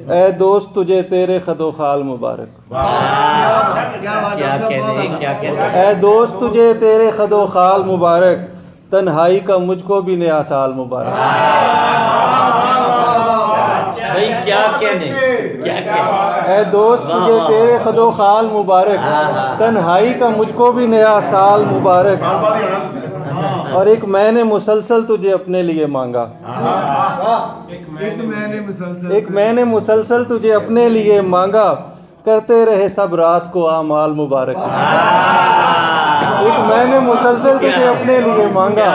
ए दोस्त तुझे तेरे खदो खाल मुबारक। क्या कहते ए दोस्त तुझे तेरे खदो खाल मुबारक, तन्हाई का मुझको भी नया साल मुबारक। भाई क्या कहने ए दोस्त तुझे तेरे खदो खाल मुबारक, तन्हाई का मुझको भी नया साल मुबारक। और एक मैंने मुसलसल तुझे अपने लिए मांगा, एक मैंने मुसलसल तुझे अपने लिए मांगा, करते रहे सब रात को आमाल मुबारक। एक मैंने मुसलसल तुझे अपने लिए मांगा,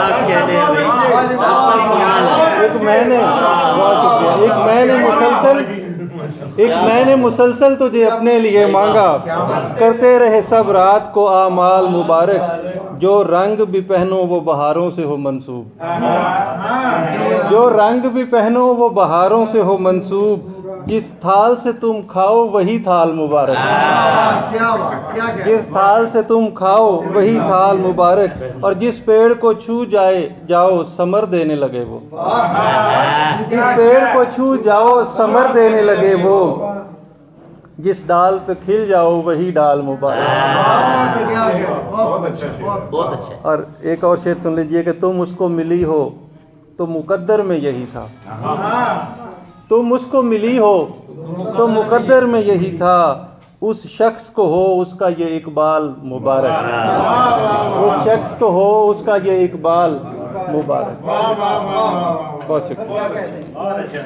एक मैंने मुसलसल तुझे अपने लिए मांगा, करते रहे सब रात को आमाल मुबारक। जो रंग भी पहनो वो बहारों से हो मंसूब, जो रंग भी पहनो वो बहारों से हो मंसूब, जिस थाल से तुम खाओ वही थाल मुबारक। जिस थाल से तुम खाओ वही थाल मुबारक। और जिस पेड़ को छू जाओ समर देने लगे वो, जिस पेड़ को छू जाओ समर देने लगे वो, जिस डाल पे खिल जाओ वही डाल मुबारक। बहुत अच्छा। और एक और शेर सुन लीजिए कि तुम उसको मिली हो तो मुकद्दर में यही था, तुम उसको मिली हो तो मुकद्दर में यही था, उस शख्स को हो उसका ये इकबाल मुबारक, उस शख्स को हो उसका ये इकबाल मुबारक। बहुत शुक्रिया।